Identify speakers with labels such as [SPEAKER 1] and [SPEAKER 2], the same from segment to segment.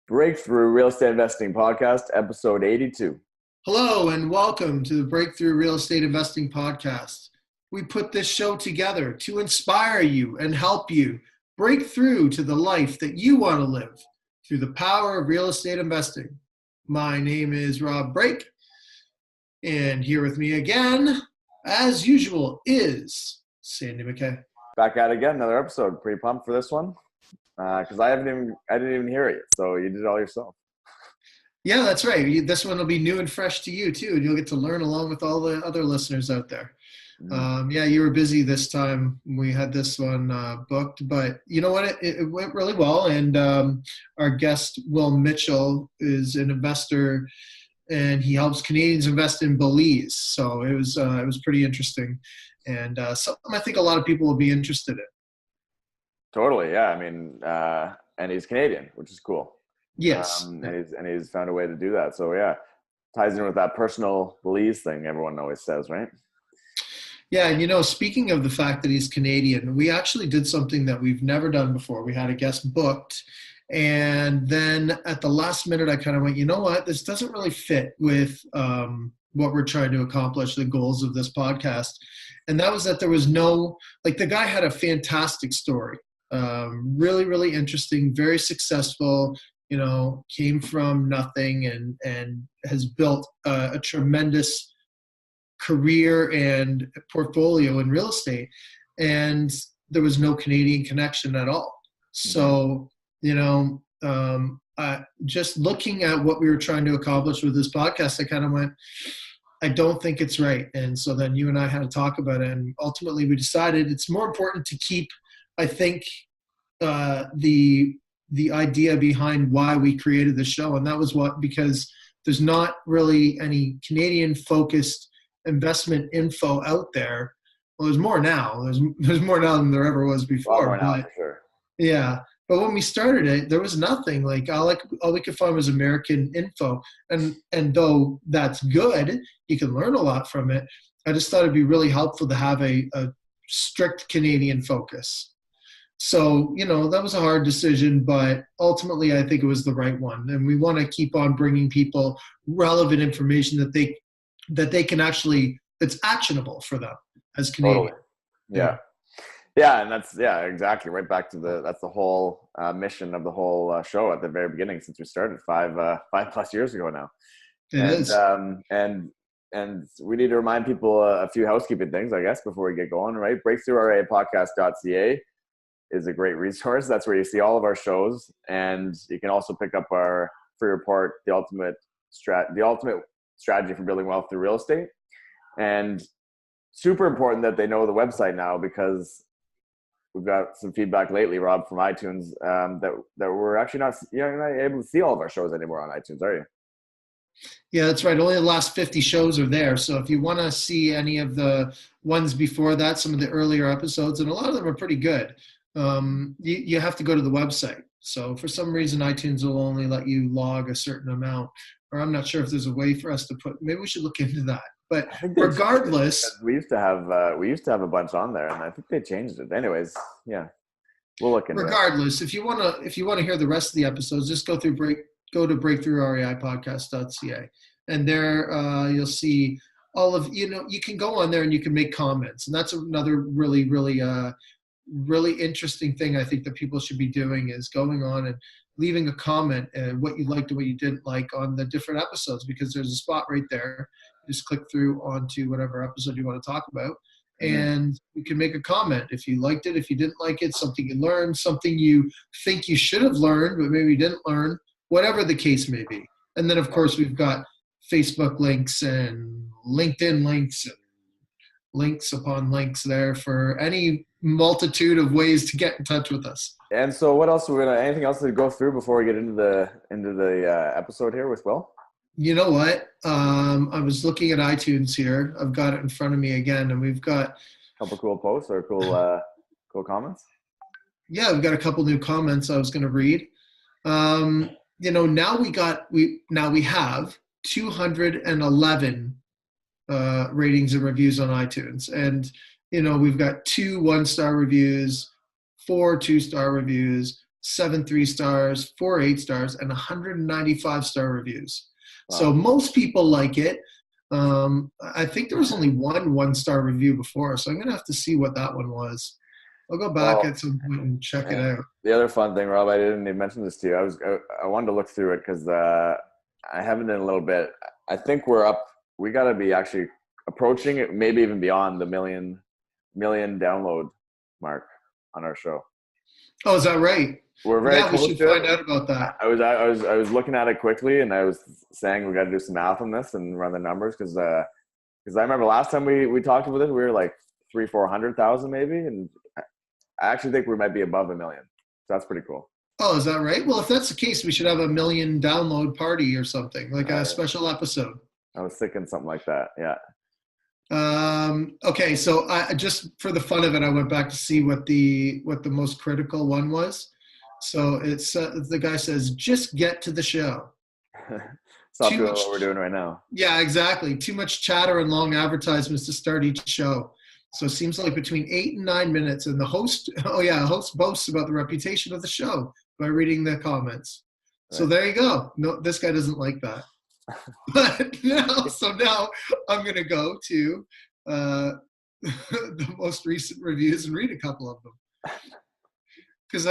[SPEAKER 1] Breakthrough Real Estate Investing Podcast, episode 82.
[SPEAKER 2] Hello and welcome to the Breakthrough Real Estate Investing Podcast. We put this show together to inspire you and help you break through to the life that you want to live through the power of real estate investing. My name is Rob Brake, and here with me again, as usual, is Sandy McKay.
[SPEAKER 1] Back at it again, another episode. Pretty pumped for this one because I didn't even hear it yet, so you did it all yourself.
[SPEAKER 2] Yeah, that's right. This one will be new and fresh to you too, and you'll get to learn along with all the other listeners out there. Yeah, you were busy this time. We had this one booked, but you know what? It went really well. And our guest, Will Mitchell, is an investor, and he helps Canadians invest in Belize. So it was pretty interesting, and something I think a lot of people will be interested in.
[SPEAKER 1] Totally, yeah. I mean, and he's Canadian, which is cool.
[SPEAKER 2] Yes,
[SPEAKER 1] and he's found a way to do that. So yeah, ties in with that personal Belize thing everyone always says, right?
[SPEAKER 2] Yeah, and speaking of the fact that he's Canadian, we actually did something that we've never done before. We had a guest booked, and then at the last minute, I kind of went, you know what, this doesn't really fit with what we're trying to accomplish, the goals of this podcast. And that was that there was the guy had a fantastic story, really, really interesting, very successful, came from nothing and has built a tremendous career and portfolio in real estate, and there was no Canadian connection at all. So, just looking at what we were trying to accomplish with this podcast, I kind of went, I don't think it's right. And so then you and I had to talk about it, and ultimately we decided it's more important to keep, I think, the idea behind why we created the show. And that was because there's not really any Canadian focused investment info out there. Well, there's more now. There's more now than there ever was before.
[SPEAKER 1] More now, for sure.
[SPEAKER 2] Yeah. But when we started it, there was nothing. All we could find was American info. And though that's good, you can learn a lot from it. I just thought it'd be really helpful to have a strict Canadian focus. So, that was a hard decision, but ultimately I think it was the right one. And we want to keep on bringing people relevant information that they can actually, it's actionable for them as Canadians.
[SPEAKER 1] Totally. Yeah. And that's, exactly. Right back to that's the whole mission of the whole show at the very beginning, since we started 5+ years ago now.
[SPEAKER 2] It is.
[SPEAKER 1] And we need to remind people a few housekeeping things, I guess, before we get going, right? BreakthroughRAPodcast.ca is a great resource. That's where you see all of our shows. And you can also pick up our free report, the ultimate strategy for building wealth through real estate. And super important that they know the website now, because we've got some feedback lately, Rob, from iTunes, that we're actually you're not able to see all of our shows anymore on iTunes, are you?
[SPEAKER 2] Yeah, that's right. Only the last 50 shows are there. So if you want to see any of the ones before that, some of the earlier episodes, and a lot of them are pretty good, you have to go to the website. So for some reason, iTunes will only let you log a certain amount, or I'm not sure if there's a way for us to maybe we should look into that. But regardless,
[SPEAKER 1] we used to have a bunch on there, and I think they changed it. Anyways, yeah, we'll look into
[SPEAKER 2] regardless, if you want to hear the rest of the episodes, just go to BreakthroughRAPodcast.ca, and there you'll see all of, you can go on there and you can make comments. And that's another really, really, really interesting thing I think that people should be doing, is going on and leaving a comment and what you liked and what you didn't like on the different episodes, because there's a spot right there. Just click through onto whatever episode you want to talk about, and you can make a comment if you liked it, if you didn't like it, something you learned, something you think you should have learned but maybe you didn't learn, whatever the case may be. And then of course we've got Facebook links and LinkedIn links and links upon links there for any multitude of ways to get in touch with us.
[SPEAKER 1] And so what else anything else to go through before we get into the episode here with Will?
[SPEAKER 2] You know what? I was looking at iTunes here. I've got it in front of me again, and we've got
[SPEAKER 1] a couple cool posts or cool comments.
[SPEAKER 2] Yeah, we've got a couple new comments I was going to read. Now we have 211 ratings and reviews on iTunes, and we've got 2 1-star reviews, 4 2-star reviews, 7 3-stars, 4 8-stars, and 195 star reviews.
[SPEAKER 1] Wow.
[SPEAKER 2] So most people like it. I think there was only one 1-star review before, so I'm gonna have to see what that one was. I'll go back at some point and check it out.
[SPEAKER 1] The other fun thing, Rob, I didn't even mention this to you. I wanted to look through it because I haven't in a little bit. I think we got to be actually approaching it, maybe even beyond the million download mark on our show.
[SPEAKER 2] Oh, is that right?
[SPEAKER 1] We're very close
[SPEAKER 2] we should
[SPEAKER 1] to
[SPEAKER 2] find
[SPEAKER 1] it.
[SPEAKER 2] out about that.
[SPEAKER 1] I was looking at it quickly, and I was saying we got to do some math on this and run the numbers because I remember last time we talked about it, we were like 300,000-400,000 maybe, and I actually think we might be above 1 million. So that's pretty cool.
[SPEAKER 2] Oh, is that right? Well, if that's the case, we should have a 1 million download party or something, like a special episode.
[SPEAKER 1] I was thinking something like that. Yeah.
[SPEAKER 2] Okay, so I just for the fun of it, I went back to see what the most critical one was. So it's the guy says, "Just get to the show."
[SPEAKER 1] It's not doing what we're doing right now.
[SPEAKER 2] Yeah, exactly. Too much chatter and long advertisements to start each show. So it seems like between 8 and 9 minutes, and the host boasts about the reputation of the show by reading the comments. Right. So there you go. No, this guy doesn't like that. But now I'm going to go to the most recent reviews and read a couple of them. Because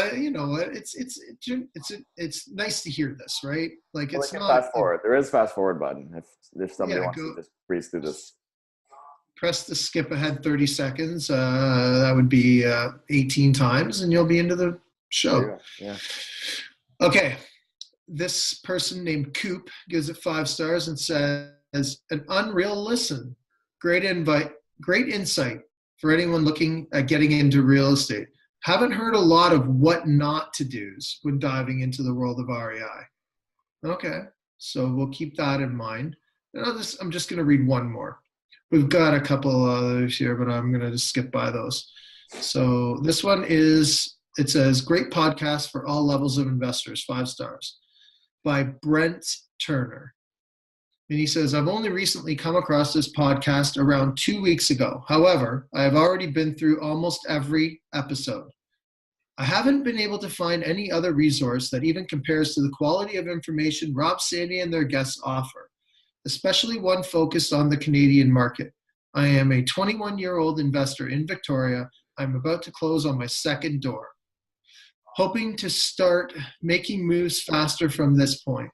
[SPEAKER 2] it's nice to hear this, right? Like it's not
[SPEAKER 1] fast forward. There is fast forward button if somebody wants to just breeze through this.
[SPEAKER 2] Press the skip ahead 30 seconds. That would be 18 times, and you'll be into the show.
[SPEAKER 1] Yeah.
[SPEAKER 2] Okay. This person named Coop gives it 5 stars and says, "An unreal listen. Great insight for anyone looking at getting into real estate. Haven't heard a lot of what not to do's when diving into the world of REI." Okay, so we'll keep that in mind. I'm just going to read one more. We've got a couple others here, but I'm going to just skip by those. So this one it says, "Great podcast for all levels of investors, 5 stars, by Brent Turner." And he says, "I've only recently come across this podcast around 2 weeks ago. However, I have already been through almost every episode. I haven't been able to find any other resource that even compares to the quality of information Rob, Sandy, and their guests offer, especially one focused on the Canadian market. I am a 21-year-old investor in Victoria. I'm about to close on my second door, hoping to start making moves faster from this point.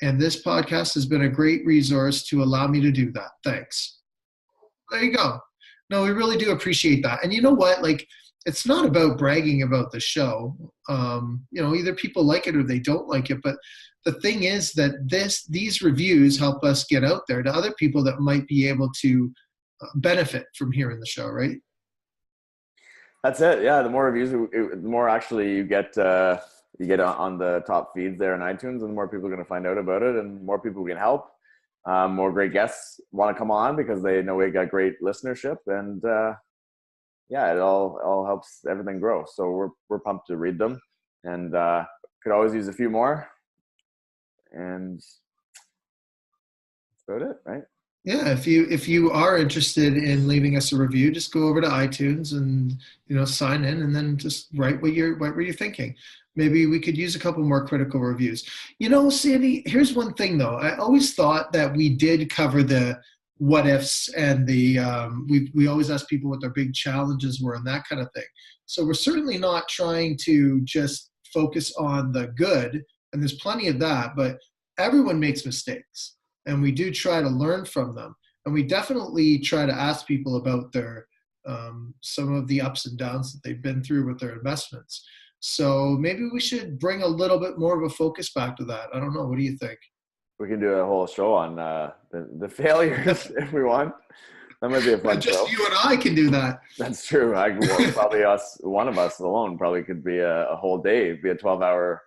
[SPEAKER 2] And this podcast has been a great resource to allow me to do that. Thanks." There you go. No, we really do appreciate that. And you know what? Like, it's not about bragging about the show. Either people like it or they don't like it. But the thing is that these reviews help us get out there to other people that might be able to benefit from hearing the show, right?
[SPEAKER 1] That's it. Yeah, the more reviews, the more actually you get on the top feeds there in iTunes, and the more people are going to find out about it, and more people can help. More great guests want to come on because they know we got great listenership, and it all helps everything grow. So we're pumped to read them, and could always use a few more. And that's about it, right?
[SPEAKER 2] Yeah, if you are interested in leaving us a review, just go over to iTunes and sign in, and then just write what you're thinking. Maybe we could use a couple more critical reviews. Sandy, here's one thing though. I always thought that we did cover the what ifs and the we always ask people what their big challenges were and that kind of thing. So we're certainly not trying to just focus on the good, and there's plenty of that, but everyone makes mistakes. And we do try to learn from them. And we definitely try to ask people about their some of the ups and downs that they've been through with their investments. So maybe we should bring a little bit more of a focus back to that. I don't know. What do you think?
[SPEAKER 1] We can do a whole show on the failures if we want. That might be a fun show.
[SPEAKER 2] Just you and I can do that.
[SPEAKER 1] That's true. Probably one of us alone probably could be a whole day. It'd be a 12-hour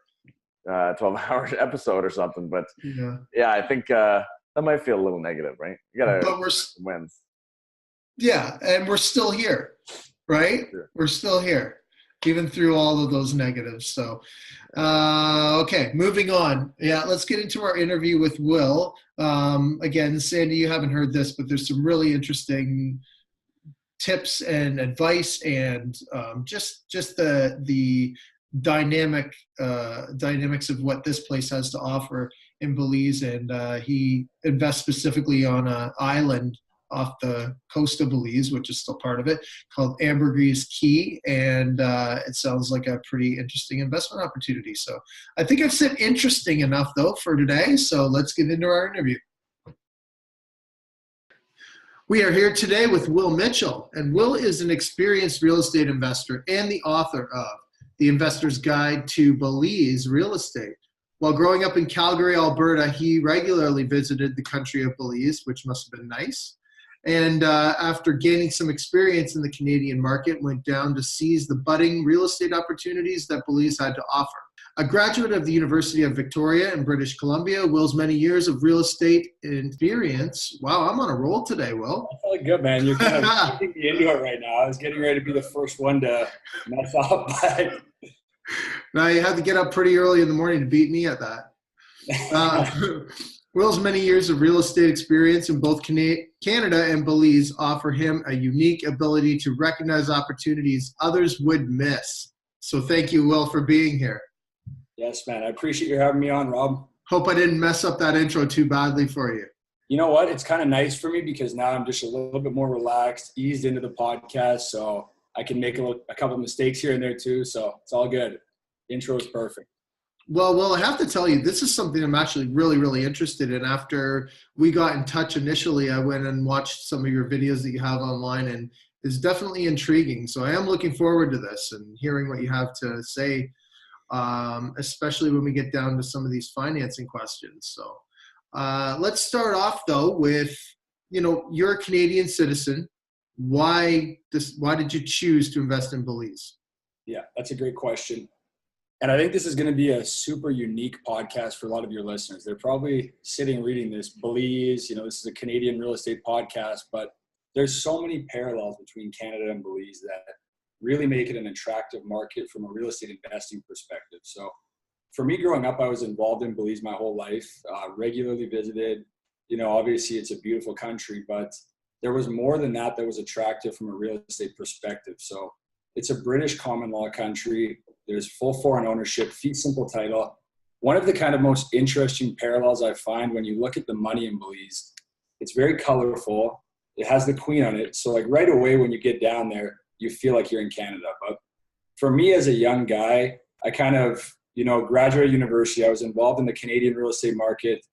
[SPEAKER 1] episode or something. But yeah, I think that might feel a little negative, right? You gotta wins.
[SPEAKER 2] Yeah, and we're still here, right? Sure. We're still here, even through all of those negatives. So, okay, moving on. Yeah, let's get into our interview with Will. Again, Sandy, you haven't heard this, but there's some really interesting tips and advice, and just the dynamics of what this place has to offer in Belize, and he invests specifically on an island off the coast of Belize, which is still part of it, called Ambergris Caye, and it sounds like a pretty interesting investment opportunity. So I think I've said interesting enough, though, for today, so let's get into our interview. We are here today with Will Mitchell, and Will is an experienced real estate investor and the author of The Investor's Guide to Belize Real Estate. While growing up in Calgary, Alberta, he regularly visited the country of Belize, which must have been nice. And after gaining some experience in the Canadian market, went down to seize the budding real estate opportunities that Belize had to offer. A graduate of the University of Victoria in British Columbia, Will's many years of real estate experience. Wow, I'm on a roll today, Will.
[SPEAKER 3] I feel good, man. You're kind of keeping me into it right now. I was getting ready to be the first one to mess up, but
[SPEAKER 2] now you have to get up pretty early in the morning to beat me at that. Will's many years of real estate experience in both Canada and Belize offer him a unique ability to recognize opportunities others would miss. So thank you, Will, for being here.
[SPEAKER 3] Yes, man. I appreciate you having me on, Rob.
[SPEAKER 2] Hope I didn't mess up that intro too badly for you.
[SPEAKER 3] You know what? It's kind of nice for me because now I'm just a little bit more relaxed, eased into the podcast, so I can make a couple of mistakes here and there too, so it's all good. The intro is perfect.
[SPEAKER 2] Well, I have to tell you, this is something I'm actually really, really interested in. After we got in touch initially, I went and watched some of your videos that you have online, and it's definitely intriguing. So I am looking forward to this and hearing what you have to say, especially when we get down to some of these financing questions. So let's start off, though, with, you're a Canadian citizen. Why did you choose to invest in Belize?
[SPEAKER 3] Yeah, that's a great question. And I think this is going to be a super unique podcast for a lot of your listeners. They're probably sitting reading this, Belize, this is a Canadian real estate podcast, but there's so many parallels between Canada and Belize that really make it an attractive market from a real estate investing perspective. So for me growing up, I was involved in Belize my whole life, regularly visited. Obviously it's a beautiful country, but there was more than that was attractive from a real estate perspective. So it's a British common law country. There's full foreign ownership, fee simple title. One of the kind of most interesting parallels I find when you look at the money in Belize, it's very colorful. It has the queen on it. So like right away when you get down there, you feel like you're in Canada. But for me as a young guy, I kind of, graduated university. I was involved in the Canadian real estate market.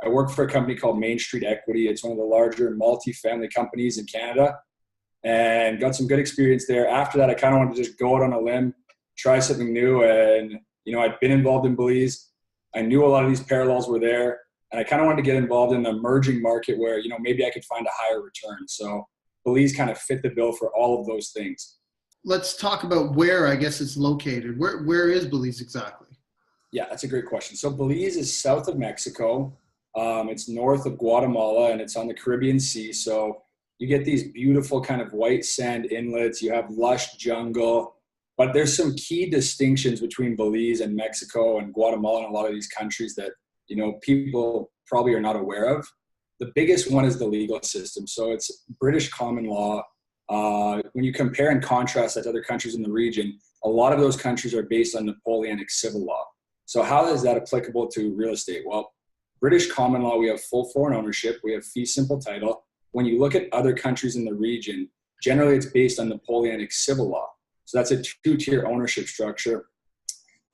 [SPEAKER 3] I worked for a company called Main Street Equity. It's one of the larger multi-family companies in Canada, and got some good experience there. After that, I kind of wanted to just go out on a limb, try something new. And, I'd been involved in Belize. I knew a lot of these parallels were there. And I kind of wanted to get involved in an emerging market where, maybe I could find a higher return. So Belize kind of fit the bill for all of those things.
[SPEAKER 2] Let's talk about where, I guess, it's located. Where is Belize exactly?
[SPEAKER 3] Yeah, that's a great question. So Belize is south of Mexico. It's north of Guatemala, and it's on the Caribbean Sea. So you get these beautiful kind of white sand inlets. You have lush jungle. But there's some key distinctions between Belize and Mexico and Guatemala and a lot of these countries that, people probably are not aware of. The biggest one is the legal system. So it's British common law. When you compare and contrast that to other countries in the region, a lot of those countries are based on Napoleonic civil law. So how is that applicable to real estate? Well, British common law, we have full foreign ownership. We have fee simple title. When you look at other countries in the region, generally it's based on Napoleonic civil law. So that's a two-tier ownership structure.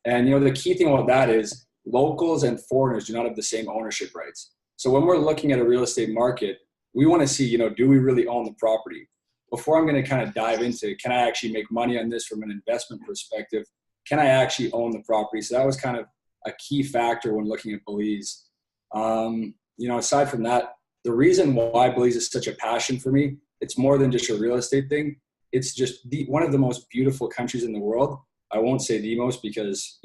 [SPEAKER 3] And, the key thing about that is locals and foreigners do not have the same ownership rights. So when we're looking at a real estate market, we want to see, do we really own the property? Before I'm going to kind of dive into, can I actually make money on this from an investment perspective? Can I actually own the property? So that was kind of a key factor when looking at Belize. Aside from that, the reason why Belize is such a passion for me, it's more than just a real estate thing. It's just one of the most beautiful countries in the world. I won't say the most because,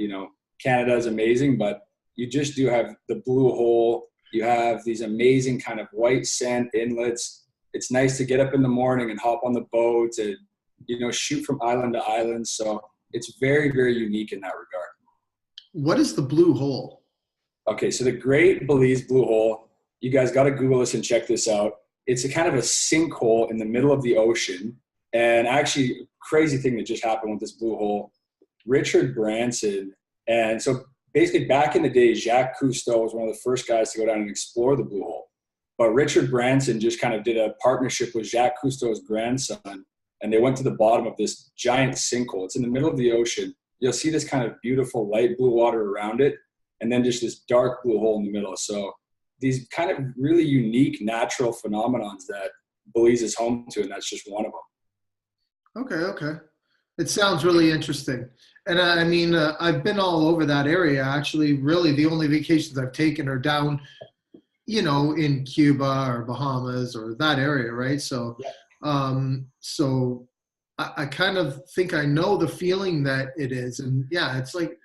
[SPEAKER 3] Canada is amazing, but you just do have the blue hole. You have these amazing kind of white sand inlets. It's nice to get up in the morning and hop on the boat and, shoot from island to island. So it's very, very unique in that regard.
[SPEAKER 2] What is the blue hole?
[SPEAKER 3] Okay, so the Great Belize Blue Hole, you guys got to Google this and check this out. It's a kind of a sinkhole in the middle of the ocean. And actually, crazy thing that just happened with this blue hole. Richard Branson. And so basically back in the day, Jacques Cousteau was one of the first guys to go down and explore the blue hole. But Richard Branson just kind of did a partnership with Jacques Cousteau's grandson, and they went to the bottom of this giant sinkhole. It's in the middle of the ocean. You'll see this kind of beautiful light blue water around it, and then just this dark blue hole in the middle. So these kind of really unique natural phenomenons that Belize is home to, and that's just one of them.
[SPEAKER 2] Okay. It sounds really interesting. And I mean, I've been all over that area. Actually, really, the only vacations I've taken are down, in Cuba or Bahamas or that area, right? So, so I kind of think I know the feeling that it is. And yeah, it's like,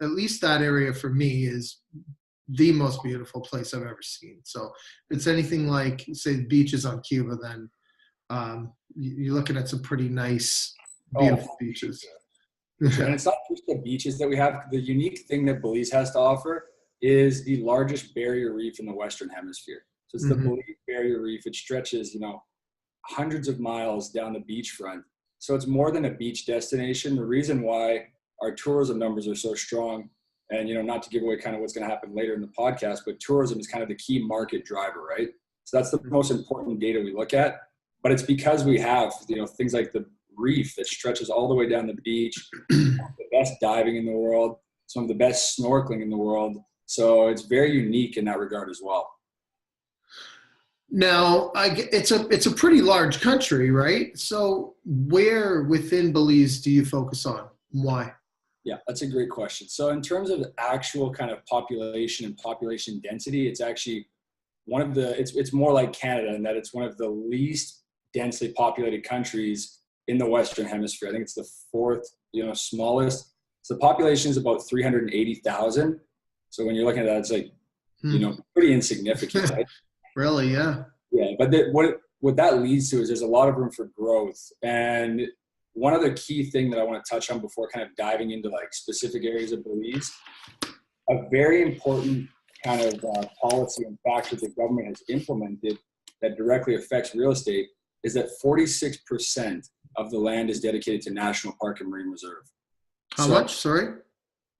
[SPEAKER 2] at least that area for me is the most beautiful place I've ever seen. So if it's anything like, say, the beaches on Cuba, then you're looking at some pretty nice, beautiful beaches.
[SPEAKER 3] And it's not just the beaches that we have. The unique thing that Belize has to offer is the largest barrier reef in the Western Hemisphere. So it's the Belize Barrier Reef. It stretches, hundreds of miles down the beachfront. So it's more than a beach destination. The reason why our tourism numbers are so strong, and not to give away kind of what's going to happen later in the podcast, but tourism is kind of the key market driver, right? So that's the most important data we look at. But it's because we have, things like the reef that stretches all the way down the beach, the best diving in the world, some of the best snorkeling in the world. So it's very unique in that regard as well.
[SPEAKER 2] Now, it's a pretty large country, right? So where within Belize do you focus on? Why?
[SPEAKER 3] Yeah, that's a great question. So in terms of the actual kind of population and population density, it's actually one of the, it's more like Canada in that it's one of the least densely populated countries in the Western Hemisphere. I think it's the fourth, smallest. So the population is about 380,000. So when you're looking at that, it's like, pretty insignificant, right?
[SPEAKER 2] Really? Yeah.
[SPEAKER 3] Yeah. But what that leads to is there's a lot of room for growth. And one other key thing that I want to touch on before kind of diving into like specific areas of Belize, a very important kind of policy and factor the government has implemented that directly affects real estate is that 46% of the land is dedicated to National Park and Marine Reserve.
[SPEAKER 2] How much? Sorry?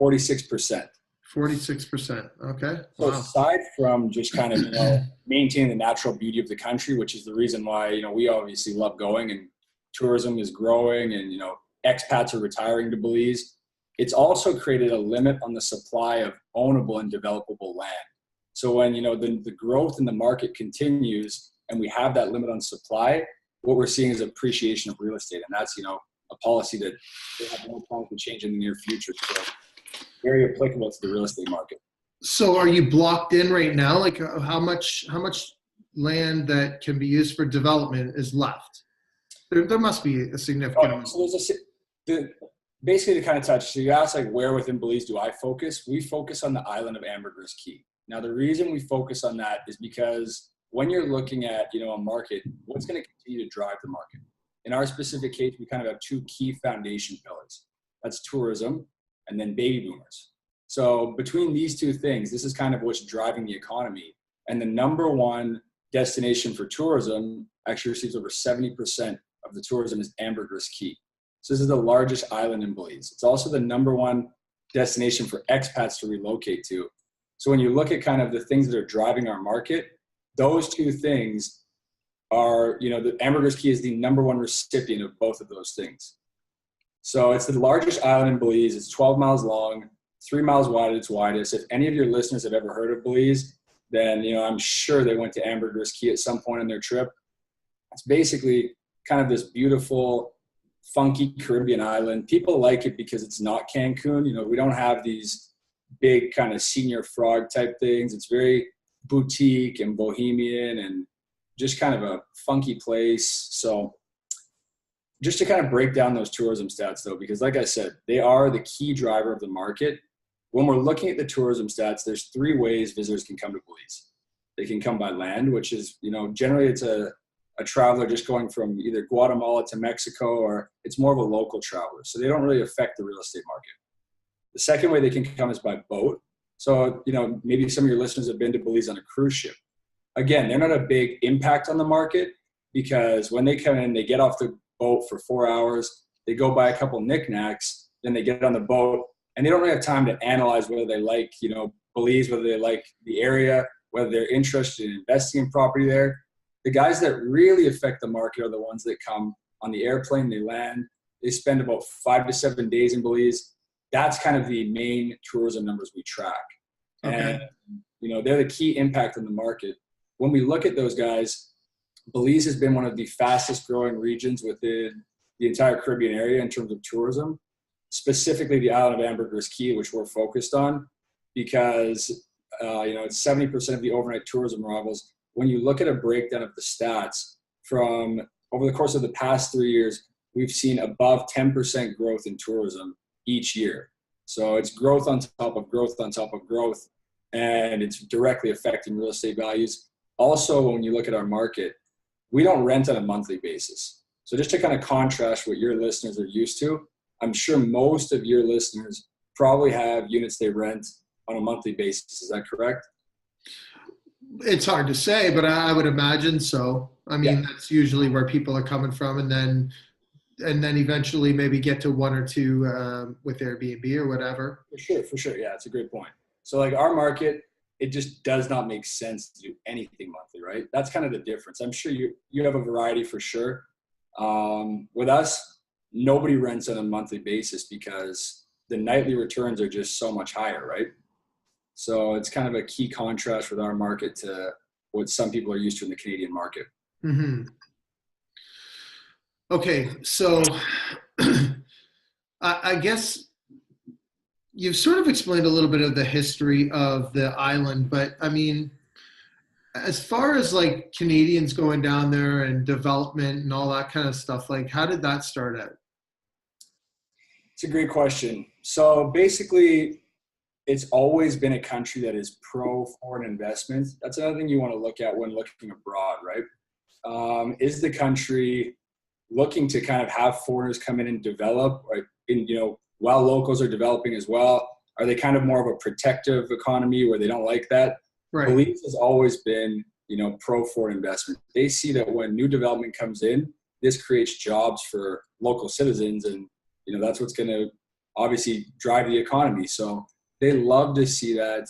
[SPEAKER 3] 46%.
[SPEAKER 2] 46%. Okay.
[SPEAKER 3] So aside from just kind of maintaining the natural beauty of the country, which is the reason why we obviously love going, and tourism is growing, and expats are retiring to Belize, it's also created a limit on the supply of ownable and developable land. So when the growth in the market continues and we have that limit on supply, what we're seeing is appreciation of real estate, and that's a policy that they have no plan to change in the near future. So very applicable to the real estate market.
[SPEAKER 2] So are you blocked in right now? Like how much land that can be used for development is left? There must be a significant amount.
[SPEAKER 3] So basically to kind of touch, so you asked like where within Belize do I focus? We focus on the island of Ambergris Caye. Now the reason we focus on that is because when you're looking at a market, what's going to continue to drive the market? In our specific case, we kind of have two key foundation pillars. That's tourism and then baby boomers. So between these two things, this is kind of what's driving the economy. And the number one destination for tourism actually receives over 70% of the tourism is Ambergris Caye. So this is the largest island in Belize. It's also the number one destination for expats to relocate to. So when you look at kind of the things that are driving our market, those two things are, the Ambergris Caye is the number one recipient of both of those things. So it's the largest island in Belize. It's 12 miles long, 3 miles wide at its widest. If any of your listeners have ever heard of Belize, then, I'm sure they went to Ambergris Caye at some point on their trip. It's basically kind of this beautiful, funky Caribbean island. People like it because it's not Cancun. We don't have these big kind of senior frog type things. It's very boutique and bohemian and just kind of a funky place. So just to kind of break down those tourism stats though, because like I said, they are the key driver of the market. When we're looking at the tourism stats, there's three ways visitors can come to Belize. They can come by land, which is, generally it's a traveler just going from either Guatemala to Mexico, or it's more of a local traveler. So they don't really affect the real estate market. The second way they can come is by boat. So, maybe some of your listeners have been to Belize on a cruise ship. Again, they're not a big impact on the market because when they come in, they get off the boat for 4 hours, they go buy a couple knickknacks, then they get on the boat, and they don't really have time to analyze whether they like, you know, Belize, whether they like the area, whether they're interested in investing in property there. The guys that really affect the market are the ones that come on the airplane, they land, they spend about 5 to 7 days in Belize. That's kind of the main tourism numbers we track.
[SPEAKER 2] Okay.
[SPEAKER 3] And, you know, they're the key impact on the market. When we look at those guys, Belize has been one of the fastest growing regions within the entire Caribbean area in terms of tourism, specifically the island of Ambergris Caye, which we're focused on, because you know, it's 70% of the overnight tourism arrivals. When you look at a breakdown of the stats from over the course of the past 3 years, we've seen above 10% growth in tourism each year. So it's growth on top of growth on top of growth, and it's directly affecting real estate values. Also, when you look at our market, we don't rent on a monthly basis. So just to kind of contrast what your listeners are used to, I'm sure most of your listeners probably have units they rent on a monthly basis. Is that correct?
[SPEAKER 2] It's hard to say, but I would imagine so. I mean, that's usually where people are coming from, and then eventually maybe get to one or two with Airbnb or whatever.
[SPEAKER 3] For sure. Yeah, it's a great point. So like our market, it just does not make sense to do anything monthly, right? That's kind of the difference. I'm sure you have a variety for sure. With us, nobody rents on a monthly basis because the nightly returns are just so much higher, right? So it's kind of a key contrast with our market to what some people are used to in the Canadian market.
[SPEAKER 2] Mm-hmm. Okay, so I guess you've sort of explained a little bit of the history of the island, but I mean, as far as like Canadians going down there and development and all that kind of stuff, like how did that start out?
[SPEAKER 3] It's a great question. So basically, it's always been a country that is pro foreign investment. That's another thing you want to look at when looking abroad, right? Is the country looking to kind of have foreigners come in and develop, right? You know, while locals are developing as well? Are they kind of more of a protective economy where they don't like that?
[SPEAKER 2] Right.
[SPEAKER 3] Belize has always been, you know, pro foreign investment. They see that when new development comes in, this creates jobs for local citizens, and you know that's what's going to obviously drive the economy. So they love to see that,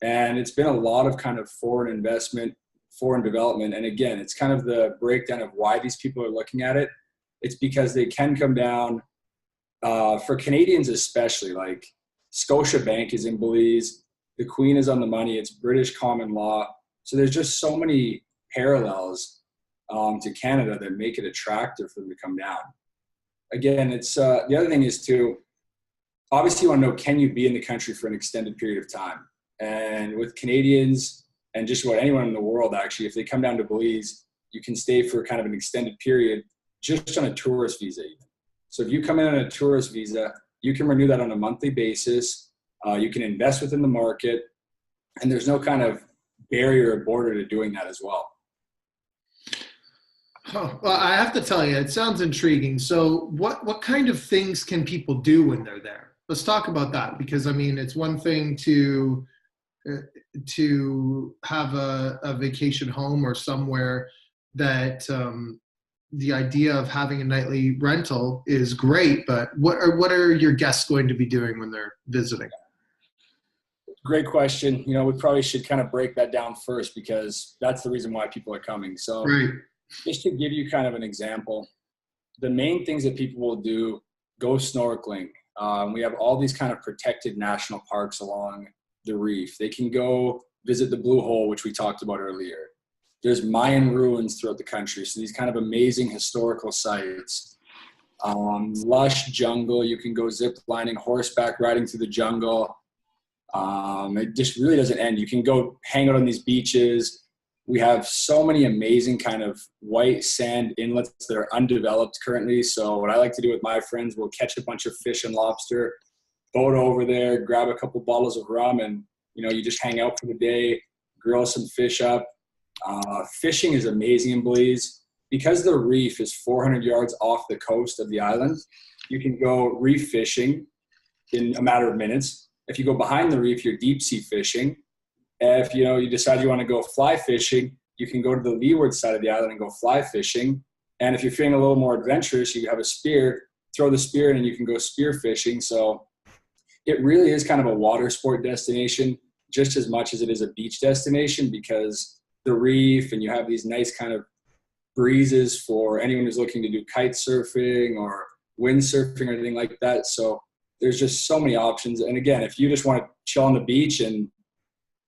[SPEAKER 3] and it's been a lot of kind of foreign investment, foreign development. And again, it's kind of the breakdown of why these people are looking at it. It's because they can come down. For Canadians especially, like Scotiabank is in Belize, the Queen is on the money, it's British common law. So there's just so many parallels to Canada that make it attractive for them to come down. Again, it's the other thing is too, obviously you want to know, can you be in the country for an extended period of time? And with Canadians and just about anyone in the world, actually, if they come down to Belize, you can stay for kind of an extended period just on a tourist visa even. So if you come in on a tourist visa, you can renew that on a monthly basis. You can invest within the market, and there's no kind of barrier or border to doing that as well.
[SPEAKER 2] Oh, well, I have to tell you, it sounds intriguing. So what kind of things can people do when they're there? Let's talk about that, because I mean, it's one thing to have a vacation home or somewhere that the idea of having a nightly rental is great, but what are your guests going to be doing when they're visiting?
[SPEAKER 3] Great question. You know, we probably should kind of break that down first, because that's the reason why people are coming. So
[SPEAKER 2] Right.
[SPEAKER 3] Just to give you kind of an example, the main things that people will do, go snorkeling. We have all these kind of protected national parks along the reef. They can go visit the Blue Hole, which we talked about earlier. There's Mayan ruins throughout the country, so these kind of amazing historical sites. Lush jungle, you can go zip lining, horseback riding through the jungle. It just really doesn't end. You can go hang out on these beaches. We have so many amazing kind of white sand inlets that are undeveloped currently. So what I like to do with my friends, we'll catch a bunch of fish and lobster, boat over there, grab a couple bottles of rum, and you know, you just hang out for the day, grill some fish up. Fishing is amazing in Belize. Because the reef is 400 yards off the coast of the island, you can go reef fishing in a matter of minutes. If you go behind the reef, you're deep sea fishing. If you decide you want to go fly fishing, you can go to the leeward side of the island and go fly fishing. And if you're feeling a little more adventurous, you have a spear, throw the spear in and you can go spear fishing. So it really is kind of a water sport destination just as much as it is a beach destination, because the reef, and you have these nice kind of breezes for anyone who's looking to do kite surfing or windsurfing or anything like that. So there's just so many options. And again, if you just want to chill on the beach and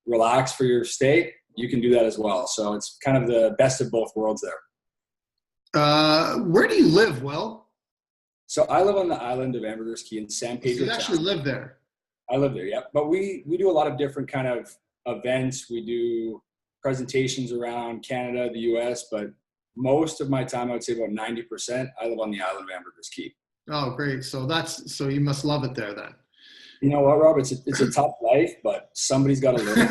[SPEAKER 3] relax for your stay, you can do that as well. So it's kind of the best of both worlds there.
[SPEAKER 2] Where do you live, Will?
[SPEAKER 3] So I live on the island of Ambergris Caye in San Pedro.
[SPEAKER 2] So you actually live there?
[SPEAKER 3] I live there, yeah. But we do a lot of different kind of events. We do presentations around Canada, the US, but most of my time, I would say about 90%, I live on the island of Ambergris Caye.
[SPEAKER 2] Oh, great. So you must love it there then.
[SPEAKER 3] You know what, Rob? It's a tough life, but somebody's got to live it.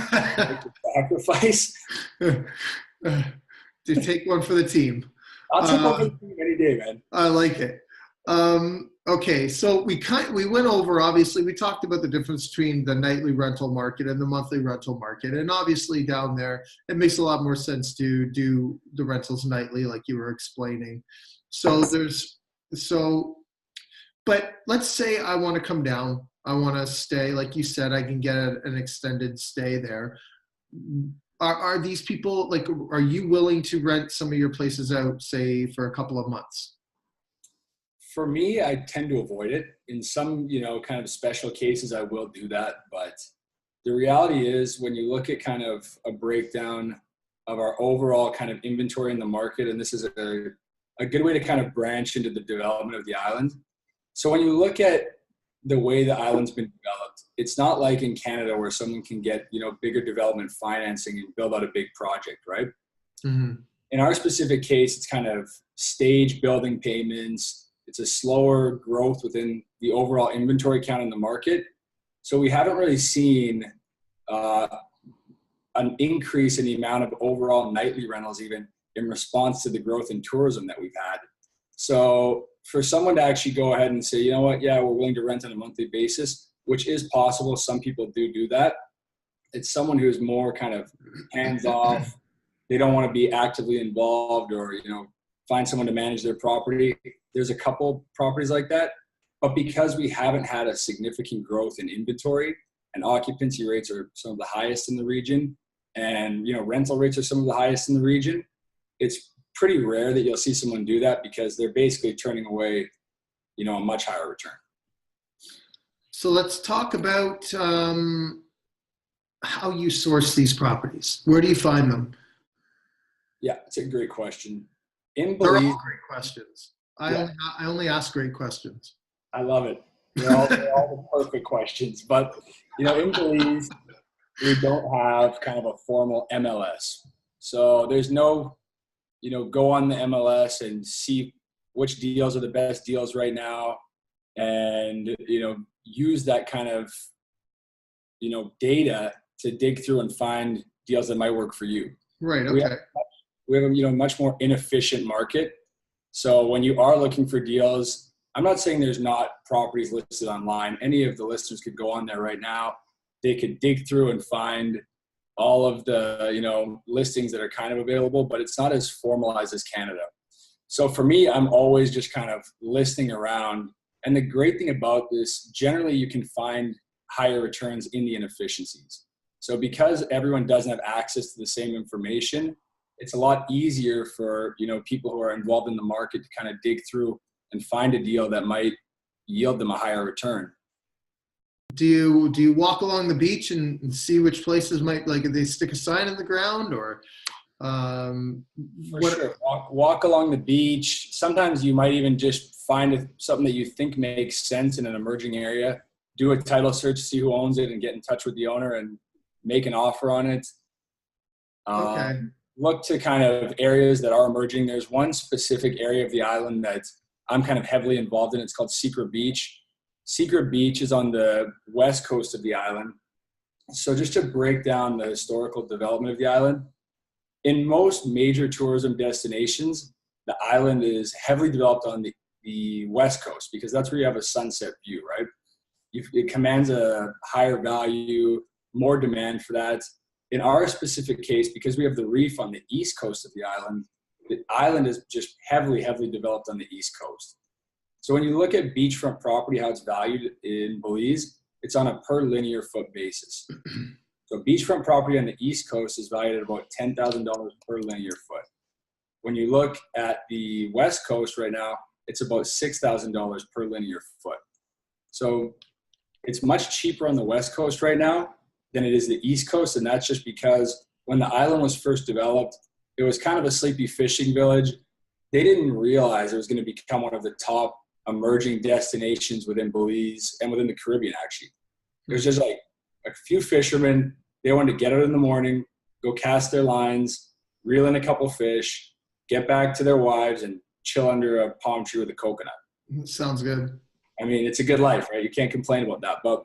[SPEAKER 3] Sacrifice.
[SPEAKER 2] To take one for the team.
[SPEAKER 3] I'll take one for the team any day, man.
[SPEAKER 2] I like it. Okay, so we went over, obviously, we talked about the difference between the nightly rental market and the monthly rental market. And obviously down there, it makes a lot more sense to do the rentals nightly, like you were explaining. But let's say I want to come down. I want to stay, like you said, I can get an extended stay there. Are these people, like, are you willing to rent some of your places out, say, for a couple of months?
[SPEAKER 3] For me, I tend to avoid it. In some, kind of special cases, I will do that. But the reality is, when you look at kind of a breakdown of our overall kind of inventory in the market, and this is a good way to kind of branch into the development of the island. So when you look at the way the island's been developed, it's not like in Canada where someone can get, bigger development financing and build out a big project, right?
[SPEAKER 2] Mm-hmm.
[SPEAKER 3] In our specific case, it's kind of stage building payments. It's a slower growth within the overall inventory count in the market. So we haven't really seen an increase in the amount of overall nightly rentals even in response to the growth in tourism that we've had. So for someone to actually go ahead and say, you know what, yeah, we're willing to rent on a monthly basis, which is possible. Some people do that. It's someone who's more kind of hands-off. They don't want to be actively involved or, find someone to manage their property. There's a couple properties like that. But because we haven't had a significant growth in inventory and occupancy rates are some of the highest in the region and, rental rates are some of the highest in the region, it's pretty rare that you'll see someone do that because they're basically turning away, a much higher return.
[SPEAKER 2] So let's talk about how you source these properties. Where do you find them?
[SPEAKER 3] Yeah, it's a great question.
[SPEAKER 2] They're all great questions. I only ask great questions.
[SPEAKER 3] I love it. They're all the perfect questions. But, in Belize, we don't have kind of a formal MLS. So there's no, go on the MLS and see which deals are the best deals right now and, use that kind of, data to dig through and find deals that might work for you.
[SPEAKER 2] Right, okay.
[SPEAKER 3] We have a much more inefficient market. So when you are looking for deals, I'm not saying there's not properties listed online. Any of the listeners could go on there right now. They could dig through and find all of the, listings that are kind of available, but it's not as formalized as Canada. So for me, I'm always just kind of listening around. And the great thing about this, generally you can find higher returns in the inefficiencies. So because everyone doesn't have access to the same information, it's a lot easier for, people who are involved in the market to kind of dig through and find a deal that might yield them a higher return.
[SPEAKER 2] Do you walk along the beach and see which places might, like, if they stick a sign in the ground or
[SPEAKER 3] Sure. Walk along the beach. Sometimes you might even just find something that you think makes sense in an emerging area, do a title search, see who owns it and get in touch with the owner and make an offer on it.
[SPEAKER 2] Okay.
[SPEAKER 3] Look to kind of areas that are emerging. There's one specific area of the island that I'm kind of heavily involved in. It's called Secret Beach. Secret Beach is on the west coast of the island. So just to break down the historical development of the island, in most major tourism destinations, the island is heavily developed on the west coast because that's where you have a sunset view, right? It commands a higher value, more demand for that. In our specific case, because we have the reef on the east coast of the island is just heavily developed on the east coast. So when you look at beachfront property, how it's valued in Belize, it's on a per linear foot basis. So beachfront property on the East Coast is valued at about $10,000 per linear foot. When you look at the West Coast right now, it's about $6,000 per linear foot. So it's much cheaper on the West Coast right now than it is the East Coast, and that's just because when the island was first developed, it was kind of a sleepy fishing village. They didn't realize it was going to become one of the top emerging destinations within Belize and within the Caribbean, actually. There's just like a few fishermen. They wanted to get out in the morning, go cast their lines, reel in a couple fish, get back to their wives, and chill under a palm tree with a coconut.
[SPEAKER 2] Sounds good.
[SPEAKER 3] I mean, it's a good life, right? You can't complain about that. But,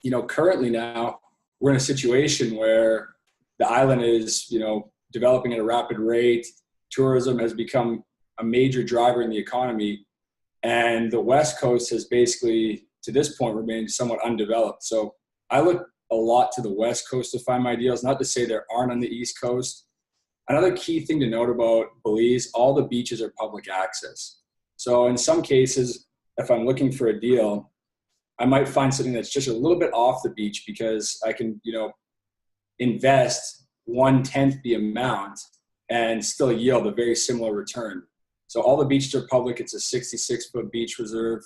[SPEAKER 3] you know, currently now we're in a situation where the island is, you know, developing at a rapid rate. Tourism has become a major driver in the economy. And the West Coast has basically, to this point, remained somewhat undeveloped. So I look a lot to the West Coast to find my deals, not to say there aren't on the East Coast. Another key thing to note about Belize, all the beaches are public access. So in some cases, if I'm looking for a deal, I might find something that's just a little bit off the beach because I can, you know, invest 1/10 the amount and still yield a very similar return. So all the beaches are public. It's a 66-foot beach reserve.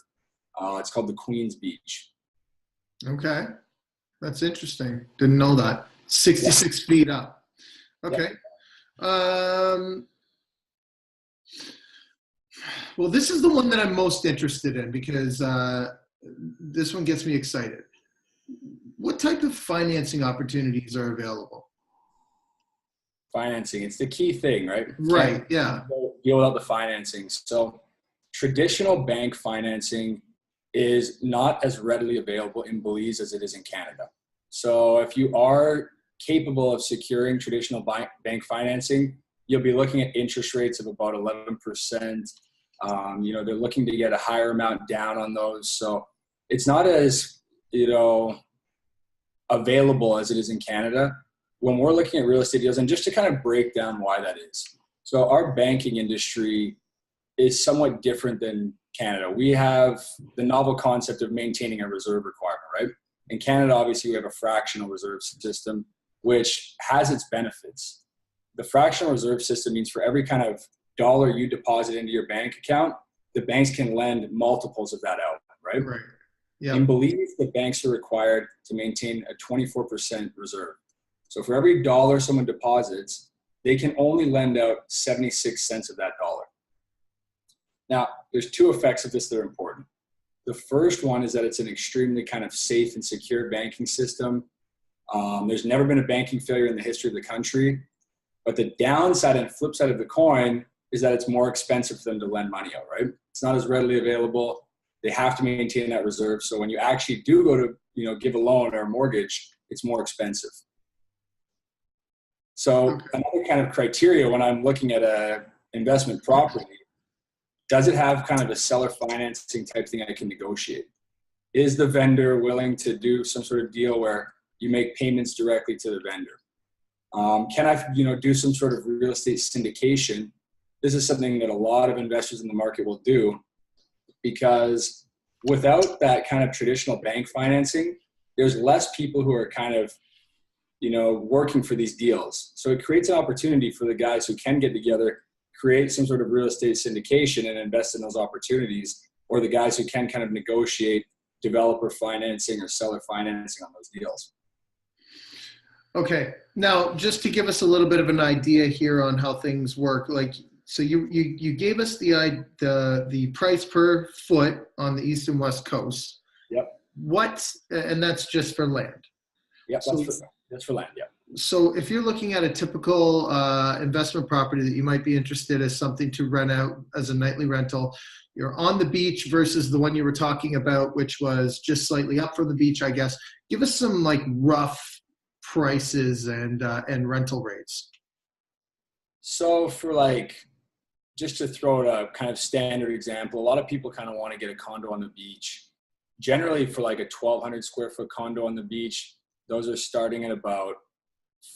[SPEAKER 3] It's called the Queen's Beach.
[SPEAKER 2] Okay. That's interesting. Didn't know that. 66 feet up. Okay. Well, this is the one that I'm most interested in because this one gets me excited. What type of financing opportunities are available?
[SPEAKER 3] Financing, it's the key thing, right?
[SPEAKER 2] Right, yeah.
[SPEAKER 3] Deal without the financing. So traditional bank financing is not as readily available in Belize as it is in Canada. So if you are capable of securing traditional bank financing, you'll be looking at interest rates of about 11%. You know, they're looking to get a higher amount down on those. So it's not as, you know, available as it is in Canada. When we're looking at real estate deals, and just to kind of break down why that is. So our banking industry is somewhat different than Canada. We have the novel concept of maintaining a reserve requirement, right? In Canada, obviously, we have a fractional reserve system, which has its benefits. The fractional reserve system means for every kind of dollar you deposit into your bank account, the banks can lend multiples of that out, right?
[SPEAKER 2] Right. Yeah.
[SPEAKER 3] In Belize, the banks are required to maintain a 24% reserve. So for every dollar someone deposits, they can only lend out 76 cents of that dollar. Now, there's two effects of this that are important. The first one is that it's an extremely kind of safe and secure banking system. There's never been a banking failure in the history of the country. But the downside and flip side of the coin is that it's more expensive for them to lend money out, right? It's not as readily available. They have to maintain that reserve. So when you actually do go to, you know, give a loan or a mortgage, it's more expensive. So another kind of criteria when I'm looking at a investment property, does it have kind of a seller financing type thing I can negotiate? Is the vendor willing to do some sort of deal where you make payments directly to the vendor? Can I, you know, do some sort of real estate syndication? This is something that a lot of investors in the market will do because without that kind of traditional bank financing, there's less people who are kind of, you know, working for these deals. So it creates an opportunity for the guys who can get together, create some sort of real estate syndication and invest in those opportunities, or the guys who can kind of negotiate developer financing or seller financing on those deals.
[SPEAKER 2] Okay. Now, just to give us a little bit of an idea here on how things work, like, so you gave us the price per foot on the East and West Coast.
[SPEAKER 3] Yep.
[SPEAKER 2] And that's just for land.
[SPEAKER 3] Yep. That's for land. Yep.
[SPEAKER 2] So if you're looking at a typical investment property that you might be interested as something to rent out as a nightly rental, you're on the beach versus the one you were talking about, which was just slightly up from the beach, I guess. Give us some like rough prices and rental rates.
[SPEAKER 3] So for like, just to throw out a kind of standard example, a lot of people kind of want to get a condo on the beach. Generally for like a 1,200 square foot condo on the beach, those are starting at about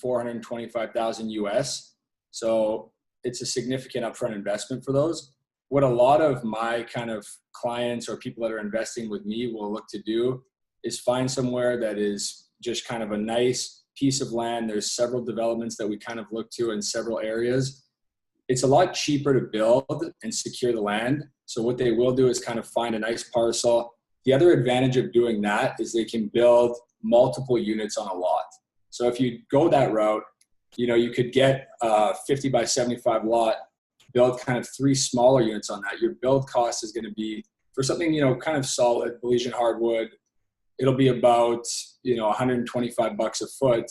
[SPEAKER 3] 425,000 US. So it's a significant upfront investment for those. what a lot of my kind of clients or people that are investing with me will look to do is find somewhere that is just kind of a nice piece of land. There's several developments that we kind of look to in several areas. It's a lot cheaper to build and secure the land. So what they will do is kind of find a nice parcel. The other advantage of doing that is they can build multiple units on a lot. So if you go that route, you know, you could get a 50 by 75 lot, build kind of 3 smaller units on that. Your build cost is going to be, for something, you know, kind of solid Belizean hardwood, it'll be about, you know, $125 a foot.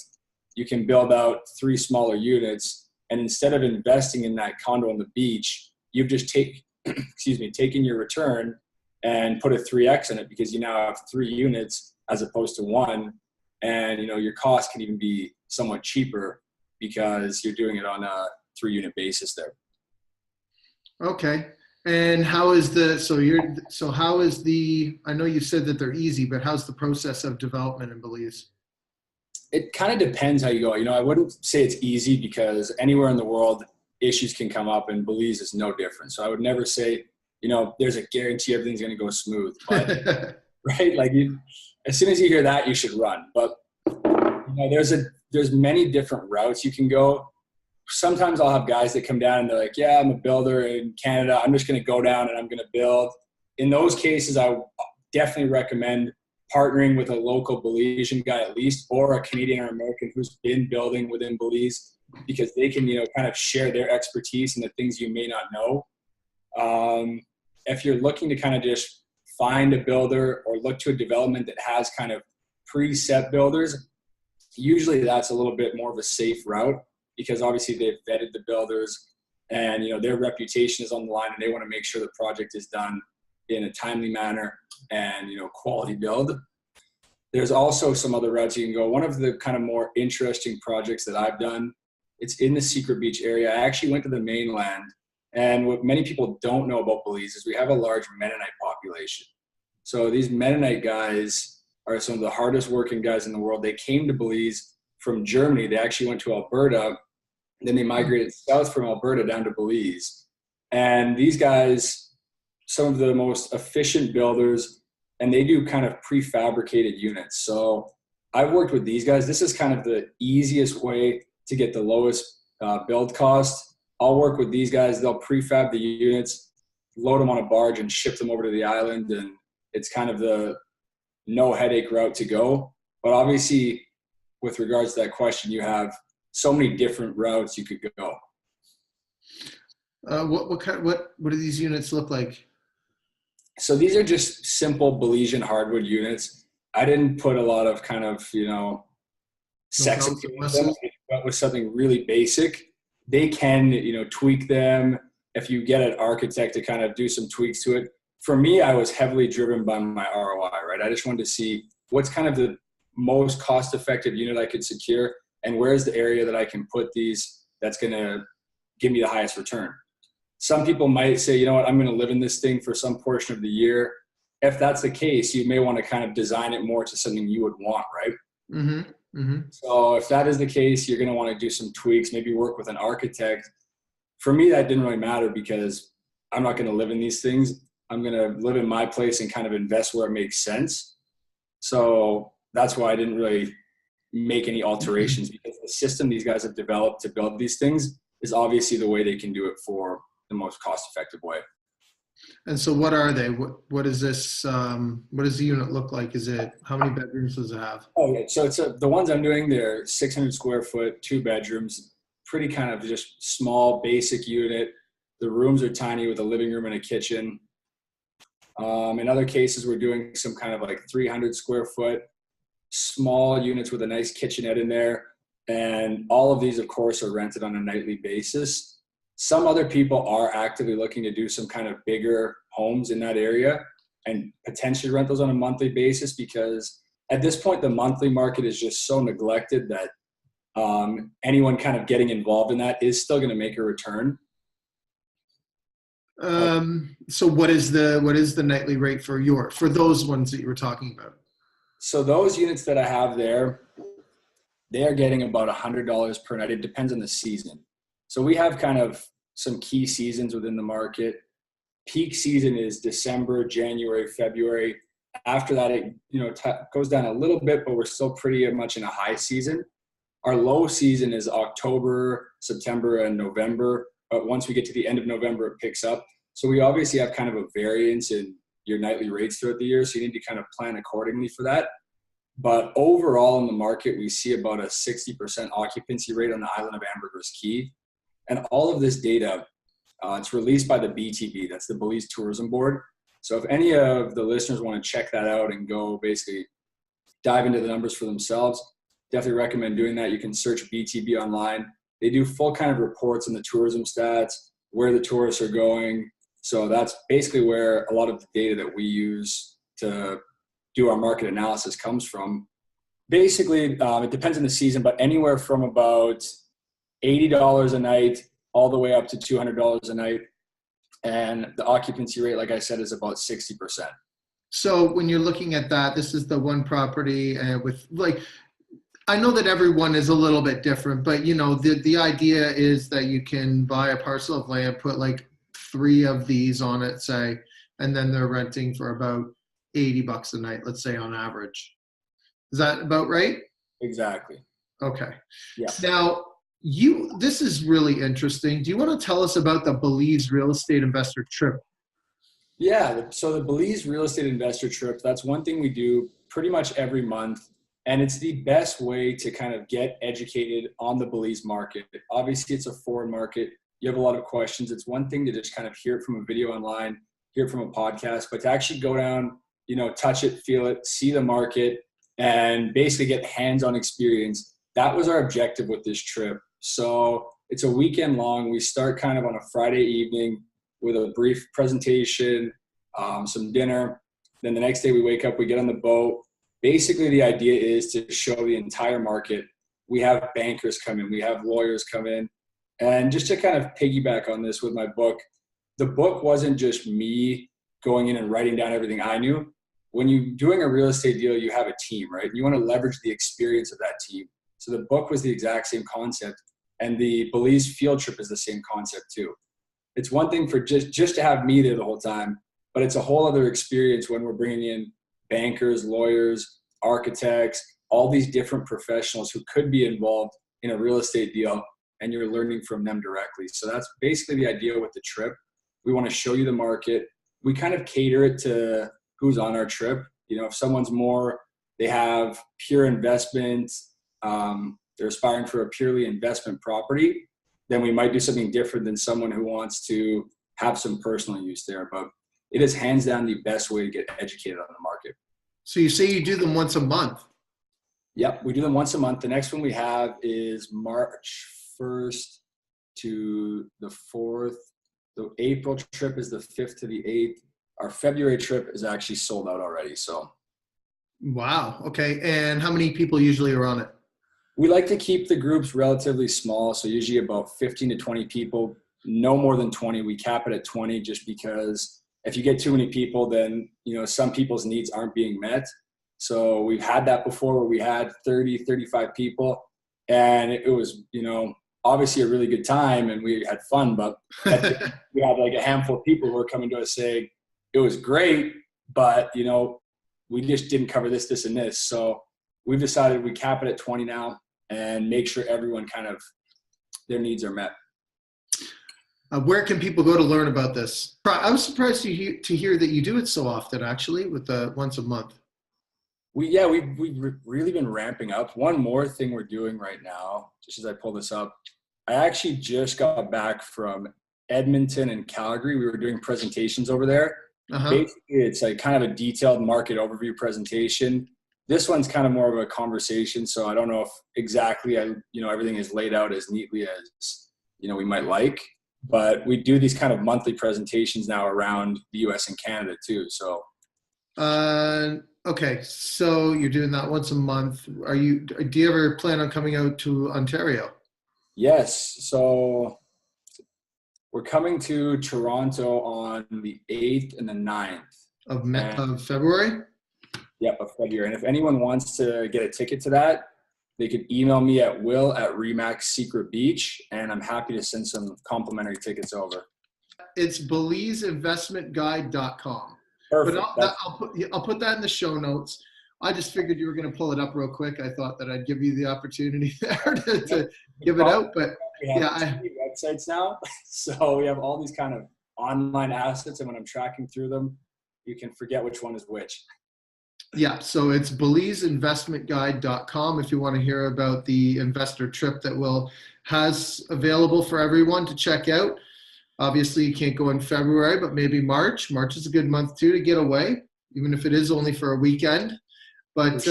[SPEAKER 3] You can build out 3 smaller units. And instead of investing in that condo on the beach, you've just taken your return and put a 3X in it, because you now have 3 units as opposed to 1. And, you know, your cost can even be somewhat cheaper because you're doing it on a 3-unit basis there.
[SPEAKER 2] Okay. And how is I know you said that they're easy, but how's the process of development in Belize?
[SPEAKER 3] It kind of depends how you go. You know, I wouldn't say it's easy, because anywhere in the world, issues can come up, and Belize is no different. So I would never say, you know, there's a guarantee everything's going to go smooth. But, right? Like, as soon as you hear that, you should run. But, you know, there's many different routes you can go. Sometimes I'll have guys that come down and they're like, yeah, I'm a builder in Canada. I'm just going to go down and I'm going to build. In those cases, I definitely recommend partnering with a local Belizean guy at least, or a Canadian or American who's been building within Belize, because they can, you know, kind of share their expertise and the things you may not know. If you're looking to kind of just find a builder or look to a development that has kind of preset builders, usually that's a little bit more of a safe route, because obviously they've vetted the builders and, you know, their reputation is on the line, and they want to make sure the project is done in a timely manner and, you know, quality build. There's also some other routes you can go. One of the kind of more interesting projects that I've done, it's in the Secret Beach area. I actually went to the mainland, and what many people don't know about Belize is we have a large Mennonite population. So these Mennonite guys are some of the hardest working guys in the world. They came to Belize from Germany. They actually went to Alberta, and then they migrated south from Alberta down to Belize. And these guys, some of the most efficient builders, and they do kind of prefabricated units. So I've worked with these guys. This is kind of the easiest way to get the lowest build cost. I'll work with these guys. They'll prefab the units, load them on a barge, and ship them over to the island. And it's kind of the no headache route to go. But obviously, with regards to that question, you have so many different routes you could go.
[SPEAKER 2] What do these units look like?
[SPEAKER 3] So these are just simple Belizean hardwood units. I didn't put a lot of kind of, you know, sex into them. But with something really basic, they can, you know, tweak them. If you get an architect to kind of do some tweaks to it. For me, I was heavily driven by my ROI, right? I just wanted to see what's kind of the most cost-effective unit I could secure, and where's the area that I can put these that's going to give me the highest return. Some people might say, you know what, I'm going to live in this thing for some portion of the year. If that's the case, you may want to kind of design it more to something you would want, right?
[SPEAKER 2] Mm-hmm. Mm-hmm.
[SPEAKER 3] So if that is the case, you're going to want to do some tweaks, maybe work with an architect. For me, that didn't really matter, because I'm not going to live in these things. I'm going to live in my place and kind of invest where it makes sense. So that's why I didn't really make any alterations, because the system these guys have developed to build these things is obviously the way they can do it for the most cost-effective way.
[SPEAKER 2] And so what are they? What is this? What does the unit look like? How many bedrooms does it have?
[SPEAKER 3] Oh, yeah. So the ones I'm doing, they're 600 square foot, 2 bedrooms, pretty kind of just small, basic unit. The rooms are tiny with a living room and a kitchen. In other cases, we're doing some kind of like 300 square foot, small units with a nice kitchenette in there. And all of these, of course, are rented on a nightly basis. Some other people are actively looking to do some kind of bigger homes in that area and potentially rent those on a monthly basis, because at this point, the monthly market is just so neglected that anyone kind of getting involved in that is still going to make a return.
[SPEAKER 2] So what is the nightly rate for those ones that you were talking about?
[SPEAKER 3] So those units that I have there, they are getting about $100 per night. It depends on the season. So we have kind of some key seasons within the market. peak season is December, January, February. After that, it goes down a little bit, but we're still pretty much in a high season. Our low season is October, September, and November. But once we get to the end of November, it picks up. So we obviously have kind of a variance in your nightly rates throughout the year. So you need to kind of plan accordingly for that. But overall in the market, we see about a 60% occupancy rate on the island of Ambergris Caye. And all of this data, it's released by the BTB, that's the Belize Tourism Board. So if any of the listeners want to check that out and go basically dive into the numbers for themselves, definitely recommend doing that. You can search BTB online. They do full kind of reports on the tourism stats, where the tourists are going. So that's basically where a lot of the data that we use to do our market analysis comes from. Basically, it depends on the season, but anywhere from about $80 a night all the way up to $200 a night. And the occupancy rate, like I said, is about 60%.
[SPEAKER 2] So when you're looking at that, this is the one property with like, I know that everyone is a little bit different, but you know, the idea is that you can buy a parcel of land, put like 3 of these on it, say, and then they're renting for about $80 a night, let's say on average. Is that about right?
[SPEAKER 3] Exactly.
[SPEAKER 2] Okay.
[SPEAKER 3] Yeah.
[SPEAKER 2] Now, this is really interesting. Do you want to tell us about the Belize real estate investor trip?
[SPEAKER 3] Yeah, so the Belize real estate investor trip, that's one thing we do pretty much every month. And it's the best way to kind of get educated on the Belize market. Obviously, it's a foreign market. You have a lot of questions. It's one thing to just kind of hear it from a video online, hear it from a podcast, but to actually go down, you know, touch it, feel it, see the market, and basically get hands-on experience. That was our objective with this trip. So it's a weekend long. We start kind of on a Friday evening with a brief presentation, some dinner. Then the next day we wake up, we get on the boat. Basically, the idea is to show the entire market. We have bankers come in, we have lawyers come in. And just to kind of piggyback on this with my book, the book wasn't just me going in and writing down everything I knew. When you're doing a real estate deal, you have a team, right? You want to leverage the experience of that team. So the book was the exact same concept. And the Belize field trip is the same concept too. It's one thing for just to have me there the whole time, but it's a whole other experience when we're bringing in bankers, lawyers, architects, all these different professionals who could be involved in a real estate deal, and you're learning from them directly. So that's basically the idea with the trip. We want to show you the market. We kind of cater it to who's on our trip. You know, if someone's more, they have pure investment, they're aspiring for a purely investment property, then we might do something different than someone who wants to have some personal use there. But it is hands down the best way to get educated on the market.
[SPEAKER 2] So you say you do them once a month?
[SPEAKER 3] Yep, we do them once a month. The next one we have is March 1st to the 4th. The April trip is the 5th to the 8th. Our February trip is actually sold out already. So,
[SPEAKER 2] wow. Okay. And how many people usually are on it?
[SPEAKER 3] We like to keep the groups relatively small. So usually about 15 to 20 people, no more than 20. We cap it at 20 just because if you get too many people, then, you know, some people's needs aren't being met. So we've had that before where we had 30, 35 people, and it was, you know, obviously a really good time and we had fun, but we had like a handful of people who were coming to us saying it was great, but, you know, we just didn't cover this, this, and this. So we've decided we cap it at 20 now and make sure everyone kind of, their needs are met.
[SPEAKER 2] Where can people go to learn about this? I was surprised to hear that you do it so often, actually, with the once a month.
[SPEAKER 3] We've really been ramping up. One more thing we're doing right now, just as I pull this up, I actually just got back from Edmonton and Calgary. We were doing presentations over there. Basically, it's like kind of a detailed market overview presentation. This one's kind of more of a conversation, so I don't know if exactly everything is laid out as neatly as we might like. But we do these kind of monthly presentations now around the U.S. and Canada too. So.
[SPEAKER 2] Okay, so you're doing that once a month. Do you ever plan on coming out to Ontario?
[SPEAKER 3] Yes. So we're coming to Toronto on the 8th and the 9th.
[SPEAKER 2] Of February?
[SPEAKER 3] Yep, of February. And if anyone wants to get a ticket to that, they could email me at will@remax Secret Beach, and I'm happy to send some complimentary tickets over.
[SPEAKER 2] it's BelizeInvestmentGuide.com.
[SPEAKER 3] Perfect.
[SPEAKER 2] But I'll put that in the show notes. I just figured you were going to pull it up real quick. I thought that I'd give you the opportunity there to give it out. But
[SPEAKER 3] we have websites now, so we have all these kind of online assets, and when I'm tracking through them, you can forget which one is which.
[SPEAKER 2] Yeah, so it's BelizeInvestmentGuide.com if you want to hear about the investor trip that Will has available for everyone to check out. Obviously, you can't go in February, but maybe March. March is a good month too to get away, even if it is only for a weekend. But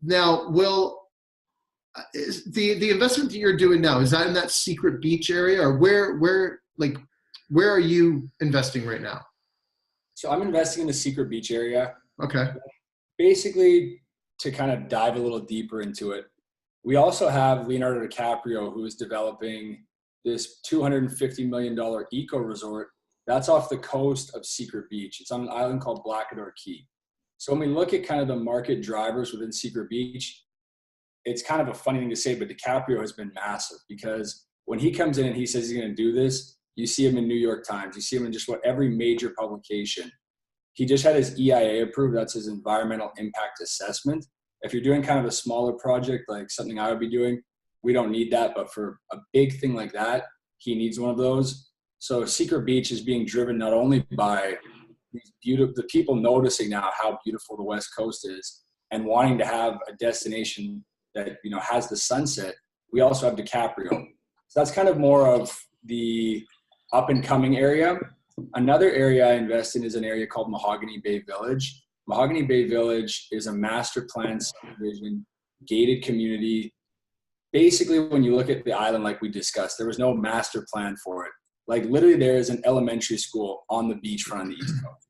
[SPEAKER 2] now, Will, is the investment that you're doing now, is that in that secret beach area, or where are you investing right now?
[SPEAKER 3] So I'm investing in the secret beach area.
[SPEAKER 2] Okay.
[SPEAKER 3] Basically, to kind of dive a little deeper into it, we also have Leonardo DiCaprio, who is developing this $250 million eco resort that's off the coast of Secret Beach. It's on an island called Blackador Caye. So when we look at kind of the market drivers within Secret Beach, it's kind of a funny thing to say, but DiCaprio has been massive, because when he comes in and he says he's going to do this, you see him in New York Times, you see him in just about every major publication. He just had his EIA approved. That's his environmental impact assessment. If you're doing kind of a smaller project, like something I would be doing, we don't need that. But for a big thing like that, he needs one of those. So Secret Beach is being driven not only by the people noticing now how beautiful the West Coast is and wanting to have a destination that, you know, has the sunset. We also have DiCaprio. So that's kind of more of the up and coming area. Another area I invest in is an area called Mahogany Bay Village. Mahogany Bay Village is a master plan subdivision, gated community. Basically, when you look at the island, like we discussed, there was no master plan for it. Like literally there is an elementary school on the beachfront on the East Coast.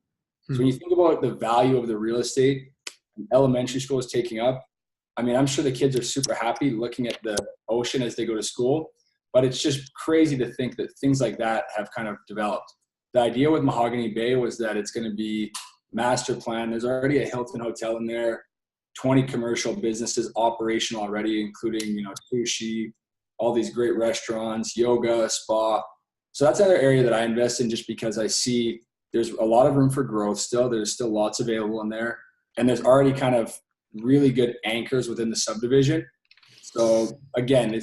[SPEAKER 3] So when you think about the value of the real estate an elementary school is taking up, I mean, I'm sure the kids are super happy looking at the ocean as they go to school, but it's just crazy to think that things like that have kind of developed. The idea with Mahogany Bay was that it's going to be master plan. There's already a Hilton hotel in there, 20 commercial businesses operational already, including, you know, sushi, all these great restaurants, yoga, spa. So that's another area that I invest in just because I see there's a lot of room for growth still. There's still lots available in there. And there's already kind of really good anchors within the subdivision. So again,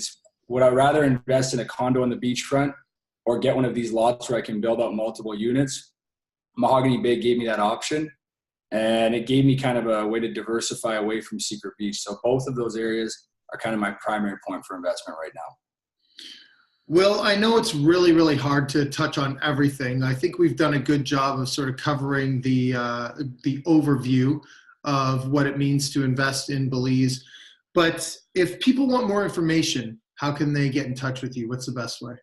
[SPEAKER 3] would I rather invest in a condo on the beachfront or get one of these lots where I can build out multiple units? Mahogany Bay gave me that option, and it gave me kind of a way to diversify away from Secret Beach. So both of those areas are kind of my primary point for investment right now.
[SPEAKER 2] Well, I know it's really, really hard to touch on everything. I think we've done a good job of sort of covering the overview of what it means to invest in Belize. But if people want more information, how can they get in touch with you? What's the best way?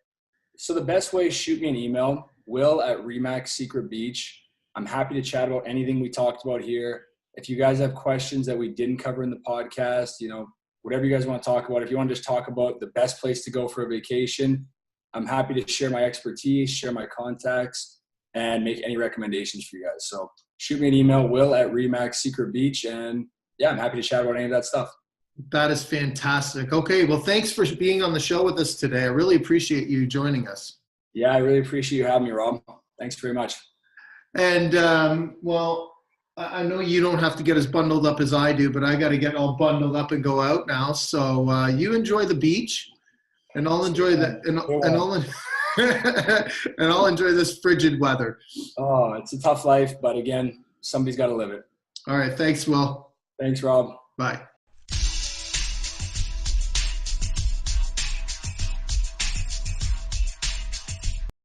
[SPEAKER 3] So the best way is shoot me an email, Will@Remax Secret Beach. I'm happy to chat about anything we talked about here. If you guys have questions that we didn't cover in the podcast, you know, whatever you guys want to talk about, if you want to just talk about the best place to go for a vacation, I'm happy to share my expertise, share my contacts, and make any recommendations for you guys. So shoot me an email, Will@Remax Secret Beach, and yeah, I'm happy to chat about any of that stuff.
[SPEAKER 2] That is fantastic. Okay, well, thanks for being on the show with us today. I really appreciate you joining us.
[SPEAKER 3] Yeah, I really appreciate you having me, Rob. Thanks very much.
[SPEAKER 2] And, well, I know you don't have to get as bundled up as I do, but I got to get all bundled up and go out now. So you enjoy the beach, and I'll enjoy that, and I'll enjoy this frigid weather.
[SPEAKER 3] Oh, it's a tough life, but again, somebody's got to live it.
[SPEAKER 2] All right, thanks, Will.
[SPEAKER 3] Thanks, Rob.
[SPEAKER 2] Bye.